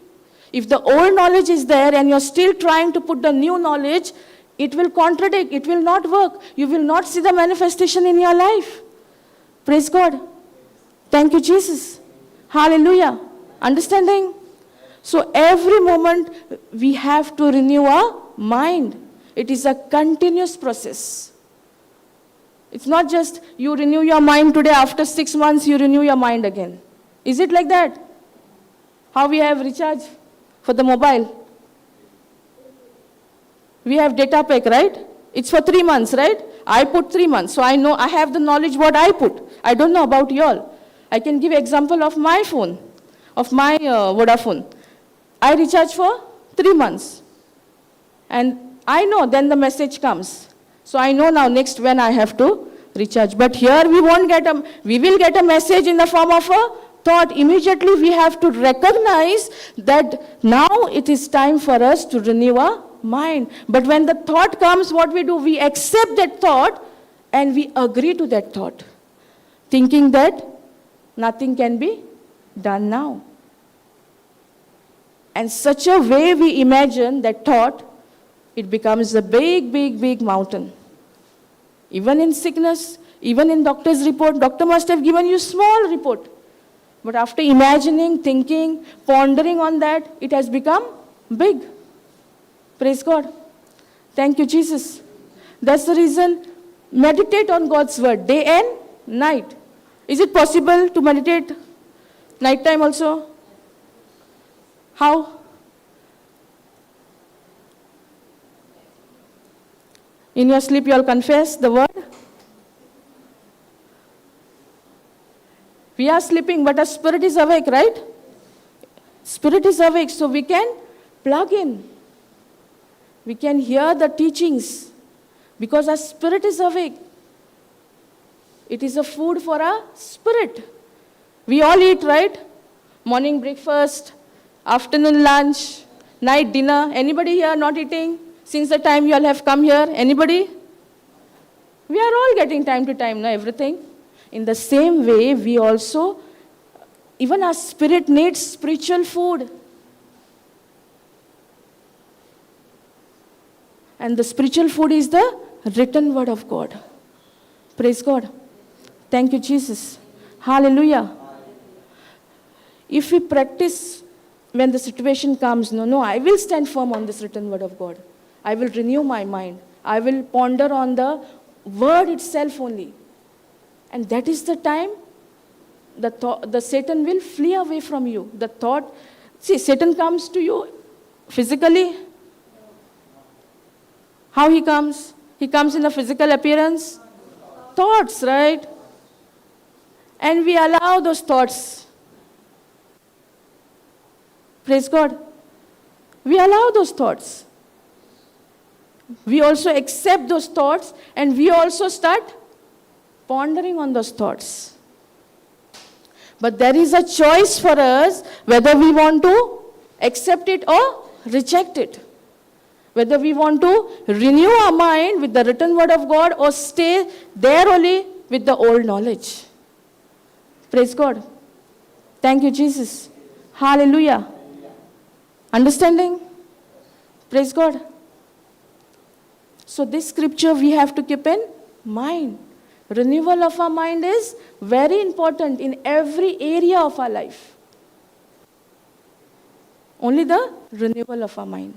If the old knowledge is there and you're still trying to put the new knowledge, it will contradict. It will not work. You will not see the manifestation in your life. Praise God. Thank you, Jesus. Hallelujah. Understanding? So every moment we have to renew our mind. It is a continuous process. It's not just you renew your mind today, after 6 months you renew your mind again. Is it like that? How we have recharge for the mobile? We have data pack, right? It's for 3 months, right? I put 3 months, so I know, I have the knowledge what I put. I don't know about y'all. I can give example of my phone, of my Vodafone. I recharge for 3 months. And I know then the message comes. So I know now next when I have to recharge. But here we will get a message in the form of a thought. Immediately we have to recognize that now it is time for us to renew our mind. But when the thought comes, what we do? We accept that thought and we agree to that thought, thinking that nothing can be done now. And such a way we imagine that thought, it becomes a big, big, big mountain. Even in sickness, even in doctor's report, doctor must have given you small report. But after imagining, thinking, pondering on that, it has become big. Praise God. Thank you, Jesus. That's the reason, meditate on God's word, day and night. Is it possible to meditate night time also? How? In your sleep you all confess the word? We are sleeping, but our spirit is awake, right? Spirit is awake, so we can plug in. We can hear the teachings because our spirit is awake. It is a food for our spirit. We all eat, right? Morning breakfast, afternoon lunch, night dinner. Anybody here not eating since the time you all have come here? Anybody? We are all getting time to time, everything. In the same way, we also, even our spirit needs spiritual food. And the spiritual food is the written word of God. Praise God. Thank you, Jesus. Hallelujah. If we practice when the situation comes, no, I will stand firm on this written word of God. I will renew my mind. I will ponder on the word itself only. And that is the time the Satan will flee away from you. The thought, see, Satan comes to you physically. How he comes? He comes in a physical appearance. Thoughts, right? And we allow those thoughts. Praise God. We allow those thoughts. We also accept those thoughts and we also start pondering on those thoughts. But there is a choice for us whether we want to accept it or reject it. Whether we want to renew our mind with the written word of God or stay there only with the old knowledge. Praise God. Thank you, Jesus. Hallelujah. Understanding? Praise God. So this scripture we have to keep in mind. Renewal of our mind is very important in every area of our life. Only the renewal of our mind.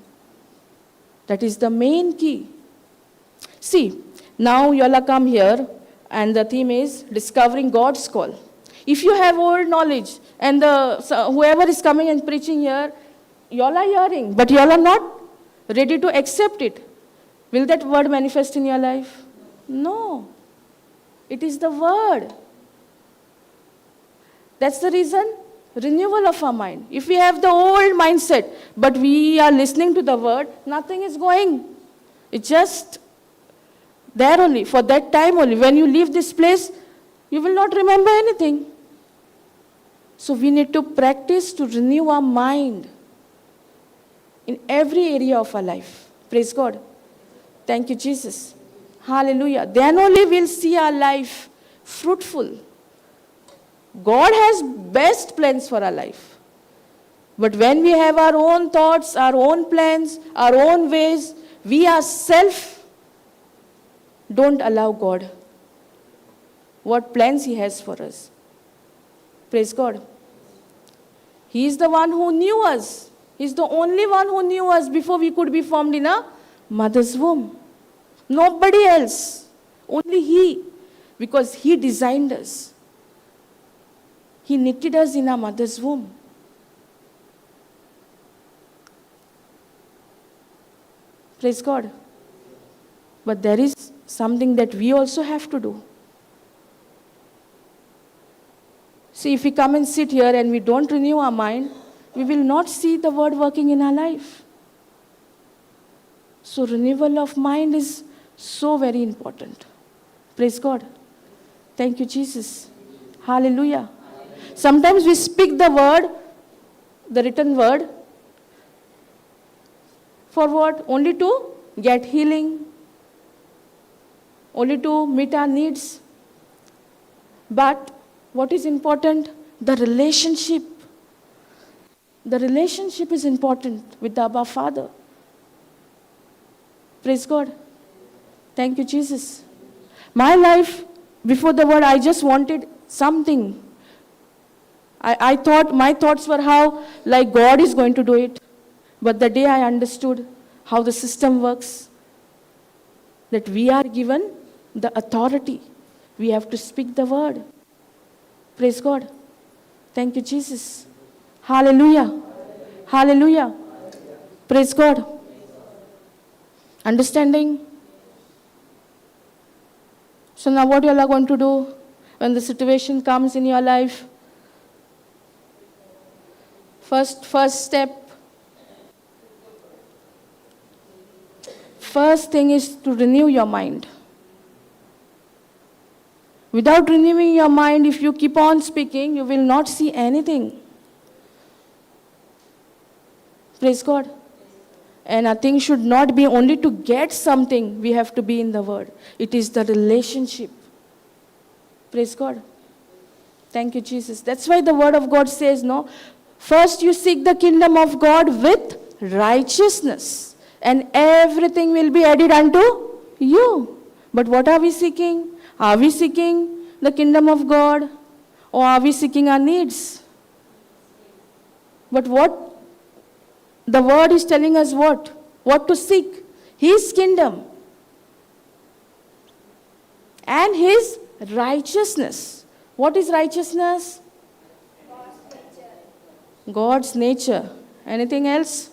That is the main key. See, now you all come here and the theme is discovering God's call. If you have old knowledge and whoever is coming and preaching here, you all are hearing, but you all are not ready to accept it. Will that word manifest in your life? No. It is the word. That's the reason, renewal of our mind. If we have the old mindset, but we are listening to the word, nothing is going. It's just there only, for that time only. When you leave this place, you will not remember anything. So we need to practice to renew our mind in every area of our life. Praise God. Thank you, Jesus. Hallelujah. Then only we'll see our life fruitful. God has best plans for our life. But when we have our own thoughts, our own plans, our own ways, we ourselves don't allow God what plans He has for us. Praise God. He is the one who knew us. He is the only one who knew us before we could be formed in a mother's womb. Nobody else. Only He. Because He designed us. He knitted us in our mother's womb. Praise God. But there is something that we also have to do. See, if we come and sit here and we don't renew our mind, we will not see the word working in our life. So renewal of mind is so very important. Praise God. Thank you, Jesus. Hallelujah. Sometimes we speak the word, the written word, for what? Only to get healing, only to meet our needs. But what is important? The relationship. The relationship is important with our Father. Praise God. Thank you, Jesus. My life, before the word, I just wanted something. I thought, my thoughts were how, like God is going to do it. But the day I understood how the system works, that we are given the authority. We have to speak the word. Praise God. Thank you, Jesus. Hallelujah. Hallelujah. Praise God. Understanding? So now what you all are going to do when the situation comes in your life? First step. First thing is to renew your mind. Without renewing your mind, if you keep on speaking, you will not see anything. Praise God. And a thing should not be only to get something, we have to be in the word. It is the relationship. Praise God. Thank you, Jesus. That's why the word of God says, no, first you seek the kingdom of God with righteousness, and everything will be added unto you. But what are we seeking? Are we seeking the kingdom of God, or are we seeking our needs? But what the word is telling us, what? What to seek? His kingdom and His righteousness. What is righteousness? God's nature. Anything else?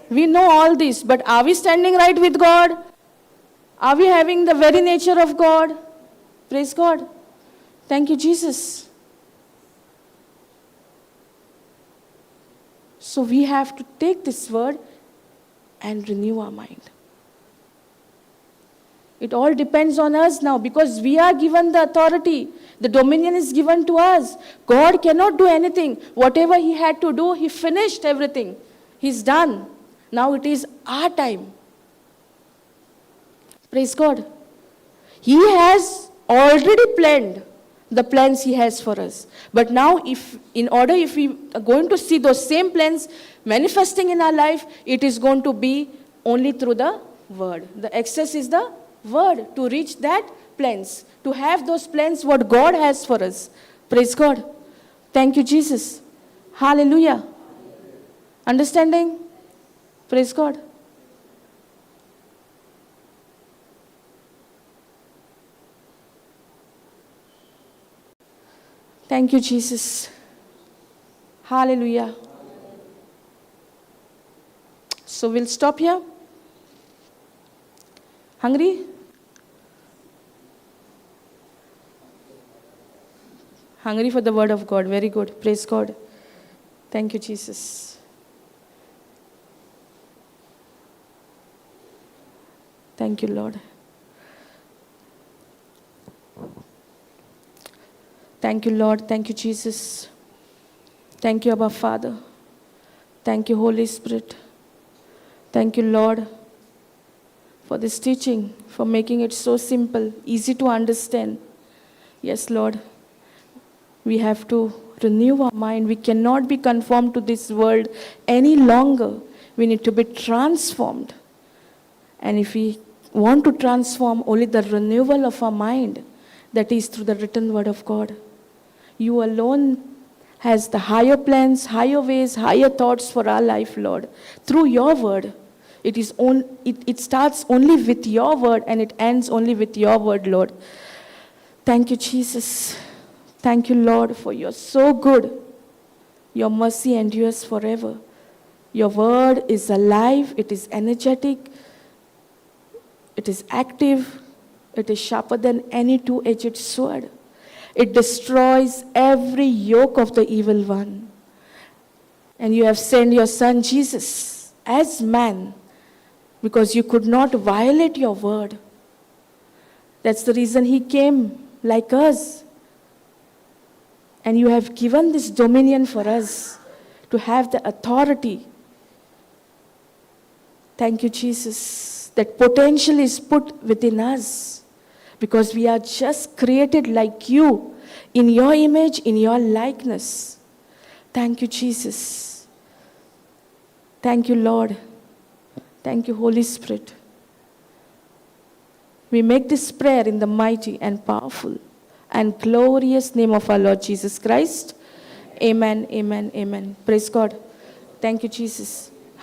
We know all this, but are we standing right with God? Are we having the very nature of God? Praise God. Thank you, Jesus. So we have to take this word and renew our mind. It all depends on us now, because we are given the authority. The dominion is given to us. God cannot do anything. Whatever He had to do, He finished everything. He's done. Now it is our time. Praise God. He has already planned the plans He has for us. But now if we are going to see those same plans manifesting in our life, it is going to be only through the word. The access is the word to reach that plans, to have those plans what God has for us. Praise God. Thank you, Jesus. Hallelujah. Understanding? Praise God. Thank you, Jesus. Hallelujah. So we'll stop here. Hungry? Hungry for the word of God. Very good. Praise God. Thank you, Jesus. Thank you, Lord. Thank you, Lord. Thank you, Jesus. Thank you, Abba Father. Thank you, Holy Spirit. Thank you, Lord, for this teaching, for making it so simple, easy to understand. Yes, Lord, we have to renew our mind. We cannot be conformed to this world any longer. We need to be transformed. And if we want to transform, only the renewal of our mind, that is through the written word of God. You alone has the higher plans, higher ways, higher thoughts for our life, Lord. Through your word. It starts only with your word and it ends only with your word, Lord. Thank you, Jesus. Thank you, Lord, for you're so good. Your mercy endures forever. Your word is alive, it is energetic, it is active, it is sharper than any two-edged sword. It destroys every yoke of the evil one. And you have sent your son Jesus as man because you could not violate your word. That's the reason he came like us. And you have given this dominion for us to have the authority. Thank you, Jesus. That potential is put within us because we are just created like you, in your image, in your likeness. Thank you, Jesus. Thank you, Lord. Thank you, Holy Spirit. We make this prayer in the mighty and powerful and glorious name of our Lord Jesus Christ. Amen, amen, amen. Praise God. Thank you, Jesus.